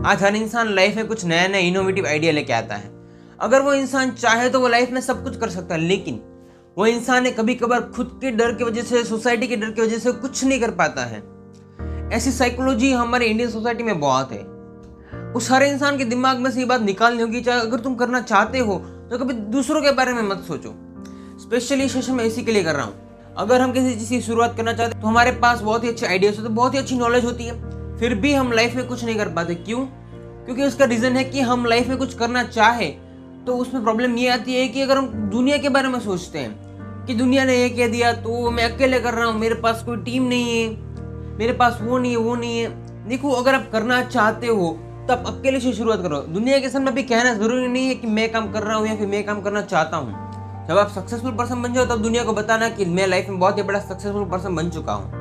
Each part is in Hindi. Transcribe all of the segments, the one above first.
आज हर इंसान लाइफ में कुछ नया नया इनोवेटिव आइडिया लेके आता है। अगर वो इंसान चाहे तो वो लाइफ में सब कुछ कर सकता है, लेकिन वो इंसान ने कभी कभार खुद के डर की वजह से, सोसाइटी के डर की वजह से कुछ नहीं कर पाता है। ऐसी साइकोलॉजी हमारे इंडियन सोसाइटी में बहुत है। उस हर इंसान के दिमाग में से ये बात निकालनी होगी, चाहे अगर तुम करना चाहते हो तो कभी दूसरों के बारे में मत सोचो। स्पेशली सेशन में इसी के लिए कर रहा हूँ। अगर हम किसी चीज़ की शुरुआत करना चाहते हैं तो हमारे पास बहुत ही अच्छे आइडियाज होते हैं, बहुत ही अच्छी नॉलेज होती है, फिर भी हम लाइफ में कुछ नहीं कर पाते। क्यों? क्योंकि उसका रीज़न है कि हम लाइफ में कुछ करना चाहे तो उसमें प्रॉब्लम ये आती है कि अगर हम दुनिया के बारे में सोचते हैं कि दुनिया ने ये कह दिया तो मैं अकेले कर रहा हूँ, मेरे पास कोई टीम नहीं है, मेरे पास वो नहीं है, वो नहीं है। देखो, अगर आप करना चाहते हो तो आप अकेले से शुरुआत करो। दुनिया के सामने भी कहना जरूरी नहीं है कि मैं काम कर रहा हूँ या फिर मैं काम करना चाहता हूँ। जब आप सक्सेसफुल पर्सन बन जाओ तब दुनिया को बताना कि मैं लाइफ में बहुत ही बड़ा सक्सेसफुल पर्सन बन चुका हूँ।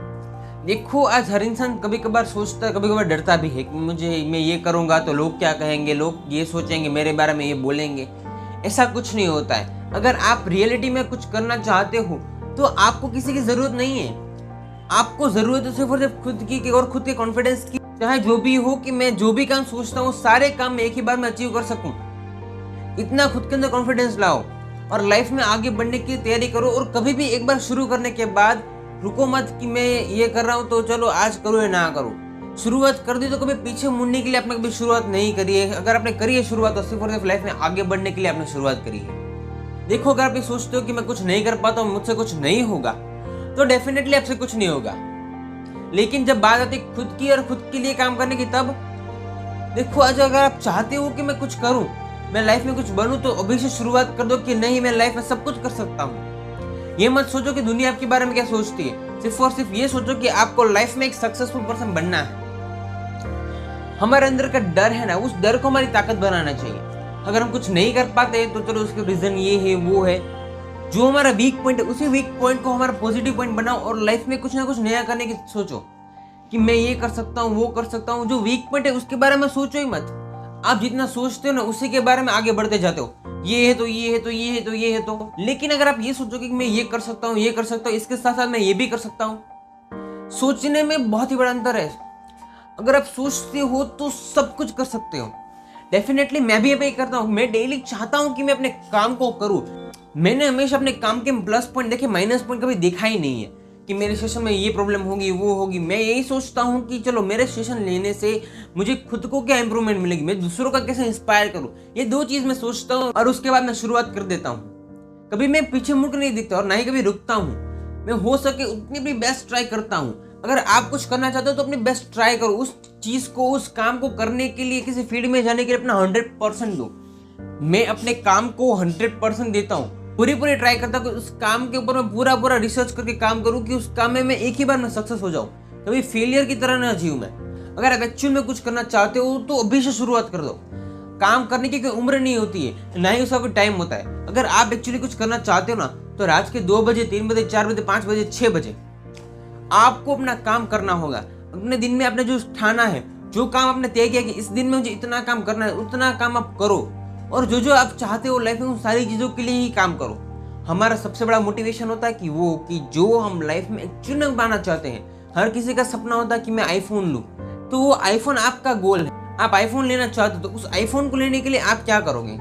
देखो, आज हर इंसान कभी कभार सोचता है, कभी कभार डरता भी है कि मैं ये करूँगा तो लोग क्या कहेंगे, लोग ये सोचेंगे, मेरे बारे में ये बोलेंगे। ऐसा कुछ नहीं होता है। अगर आप रियलिटी में कुछ करना चाहते हो तो आपको किसी की ज़रूरत नहीं है। आपको ज़रूरत है सिर्फ और सिर्फ खुद की और खुद के कॉन्फिडेंस की। चाहे जो भी हो कि मैं जो भी काम सोचता हूँ सारे काम मैं एक ही बार में अचीव कर सकूँ, इतना खुद के अंदर कॉन्फिडेंस लाओ और लाइफ में आगे बढ़ने की तैयारी करो। और कभी भी एक बार शुरू करने के बाद रुको मत कि मैं ये कर रहा हूँ तो चलो आज करो या ना करो। शुरुआत कर दी तो कभी पीछे मुड़ने के लिए आपने कभी शुरुआत नहीं करी है। अगर आपने करी है शुरुआत तो सिर्फ और सिर्फ लाइफ में आगे बढ़ने के लिए आपने शुरुआत करी है। देखो, अगर आप ये सोचते हो कि मैं कुछ नहीं कर पाता हूँ, मुझसे कुछ नहीं होगा, तो डेफिनेटली आपसे कुछ नहीं होगा। लेकिन जब बात आती है खुद की और खुद के लिए काम करने की, तब देखो, आज अगर आप चाहते हो कि मैं कुछ करूँ, मैं लाइफ में कुछ बनूं, तो अभी से शुरुआत कर दो कि नहीं, मैं लाइफ में सब कुछ कर सकता हूँ। ये मत सोचो कि दुनिया आपके बारे में क्या सोचती है, सिर्फ और सिर्फ ये सोचो कि आपको लाइफ में एक सक्सेसफुल पर्सन बनना है। हमारे अंदर का डर है ना, उस डर को हमारी ताकत बनाना चाहिए। अगर हम कुछ नहीं कर पाते तो चलो उसके रीजन ये है वो है, जो हमारा वीक पॉइंट है उसी वीक पॉइंट को हमारा पॉजिटिव पॉइंट बनाओ और लाइफ में कुछ ना कुछ नया करने की सोचो कि मैं ये कर सकता हूँ, वो कर सकता हूँ। जो वीक पॉइंट है उसके बारे में सोचो ही मत। आप जितना सोचते हो ना उसी के बारे में आगे बढ़ते जाते हो। ये है तो ये है तो ये है तो ये है तो। लेकिन अगर आप ये सोचोगे कि मैं ये कर सकता हूँ, ये कर सकता हूँ, इसके साथ साथ मैं ये भी कर सकता हूँ, सोचने में बहुत ही बड़ा अंतर है। अगर आप सोचते हो तो सब कुछ कर सकते हो। डेफिनेटली मैं भी ये करता हूँ। मैं डेली चाहता हूँ कि मैं अपने काम को करूँ। मैंने हमेशा अपने काम के प्लस पॉइंट देखे, माइनस पॉइंट कभी देखा ही नहीं है कि मेरे सेशन में ये प्रॉब्लम होगी, वो होगी। मैं यही सोचता हूँ कि चलो मेरे सेशन लेने से मुझे खुद को क्या इंप्रूवमेंट मिलेगी, मैं दूसरों का कैसे इंस्पायर करूँ, ये दो चीज़ मैं सोचता हूँ और उसके बाद मैं शुरुआत कर देता हूँ। कभी मैं पीछे मुड़ कर नहीं दिखता और ना ही कभी रुकता हूँ। मैं हो सके उतनी भी बेस्ट ट्राई करता हूँ। अगर आप कुछ करना चाहते हो तो अपनी बेस्ट ट्राई करो। उस चीज़ को, उस काम को करने के लिए, किसी फील्ड में जाने के लिए अपना 100% दो। मैं अपने काम को 100% देता हूँ, पूरी ट्राई करता हूँ कि उस काम के ऊपर मैं पूरा रिसर्च करके काम करूँ कि उस काम में मैं एक ही बार में सक्सेस हो जाऊँ, कभी फेलियर की तरह ना जीऊँ मैं। अगर आप एक्चुअल में कुछ करना चाहते हो तो अभी से शुरुआत कर दो। काम करने की कोई उम्र नहीं होती है, ना ही उसका कोई टाइम होता है। अगर आप एक्चुअली कुछ करना चाहते हो ना तो रात के 2 बजे, 3 बजे, 4 बजे, 5 बजे, 6 बजे आपको अपना काम करना होगा। अपने दिन में आपने जो ठाना है, जो काम आपने तय किया कि इस दिन में मुझे इतना काम करना है, उतना काम आप करो। और जो जो आप चाहते हो लाइफ में उन सारी चीज़ों के लिए ही काम करो। हमारा सबसे बड़ा मोटिवेशन होता है कि जो हम लाइफ में एक्चुअली में पाना चाहते हैं। हर किसी का सपना होता है कि मैं आईफोन लूँ, तो वो आईफोन आपका गोल है। आप आईफोन लेना चाहते हो तो उस आईफोन को लेने के लिए आप क्या करोगे?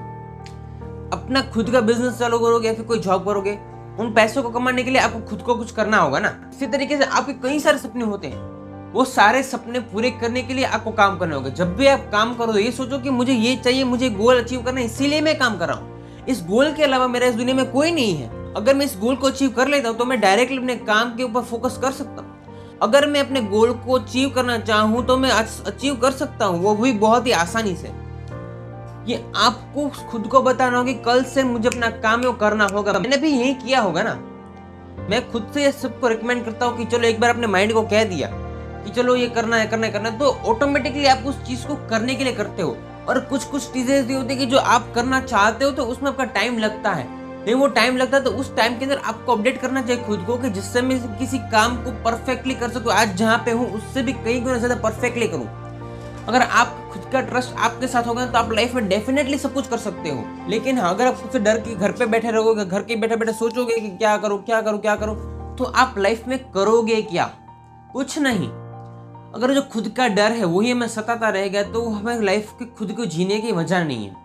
अपना खुद का बिजनेस चालू करोगे या फिर कोई जॉब करोगे? उन पैसों को कमाने के लिए आपको खुद को कुछ करना होगा ना। इसी तरीके से आपके कई सारे सपने होते हैं, वो सारे सपने पूरे करने के लिए आपको काम करना होगा। जब भी आप काम करो तो ये सोचो कि मुझे ये चाहिए, मुझे गोल अचीव करना है, इसीलिए मैं काम कर रहा हूँ। इस गोल के अलावा मेरा इस दुनिया में कोई नहीं है। अगर मैं इस गोल को अचीव कर लेता हूँ तो मैं डायरेक्टली अपने काम के ऊपर फोकस कर सकता हूँ। अगर मैं अपने गोल को अचीव करना चाहूँ तो मैं अचीव कर सकता हूँ, वो भी बहुत ही आसानी से। ये आपको खुद को बताना होगा कि कल से मुझे अपना काम वो करना होगा। मैंने भी यही किया होगा ना। मैं खुद से सबको रिकमेंड करता हूँ कि चलो एक बार अपने माइंड को कह दिया कि चलो ये करना है, तो ऑटोमेटिकली आप उस चीज को करने के लिए करते हो। और कुछ चीजें ऐसी होती है कि जो आप करना चाहते हो तो उसमें आपका टाइम लगता है। नहीं, वो टाइम लगता है तो उस टाइम के अंदर आपको अपडेट करना चाहिए खुद को कि जिससे मैं किसी काम को परफेक्टली कर सकूं। आज जहाँ पे हूँ उससे भी कई गुना ज्यादा परफेक्टली करूँ। अगर आप खुद का ट्रस्ट आपके साथ होगा तो आप लाइफ में डेफिनेटली सब कुछ कर सकते हो। लेकिन हाँ, अगर आप खुद से डर के घर पे बैठे रहोगे, घर के बैठे सोचोगे कि क्या करो, तो आप लाइफ में करोगे क्या? कुछ नहीं। अगर जो खुद का डर है वही हमें सताता रहेगा तो हमें लाइफ के खुद को जीने की वजह नहीं है।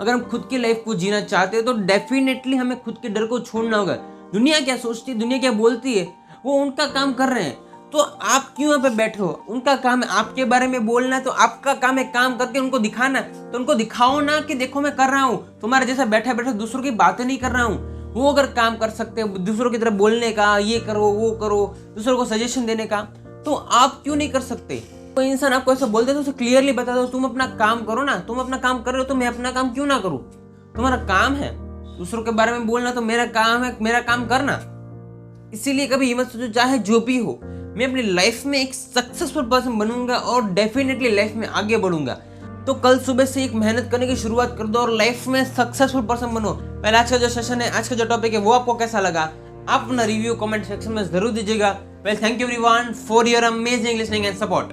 अगर हम खुद की लाइफ को जीना चाहते हैं तो डेफिनेटली हमें खुद के डर को छोड़ना होगा। दुनिया क्या सोचती है, दुनिया क्या बोलती है, वो उनका काम कर रहे हैं, तो आप क्यों यहाँ पे बैठे हो? उनका काम है आपके बारे में बोलना, तो आपका काम है काम करके उनको दिखाना। तो उनको दिखाओ ना कि देखो मैं कर रहा हूँ, तुम्हारे जैसा बैठे बैठे दूसरों की बातें नहीं कर रहा हूँ। वो अगर काम कर सकते हैं दूसरों की तरफ बोलने का, ये करो वो करो, दूसरों को सजेशन देने का, तो आप क्यों नहीं कर सकते? कोई इंसान आपको ऐसा बोलते तो उसे क्लियरली बता दो, तुम अपना काम करो ना, तुम अपना काम कर रहे हो तो मैं अपना काम क्यों ना करूं? तुम्हारा काम है दूसरों के बारे में बोलना, तो मेरा काम है मेरा काम करना। इसीलिए कभी ये मत सोचो चाहे जो भी हो, मैं अपनी लाइफ में एक सक्सेसफुल पर्सन बनूंगा और डेफिनेटली लाइफ में आगे बढ़ूंगा। तो कल सुबह से एक मेहनत करने की शुरुआत कर दो और लाइफ में सक्सेसफुल पर्सन बनो। पहले आज का जो सेशन है, आज का जो टॉपिक है, वो आपको कैसा लगा आप अपना रिव्यू कमेंट सेक्शन में जरूर दीजिएगा। Well, thank you everyone for your amazing listening and support.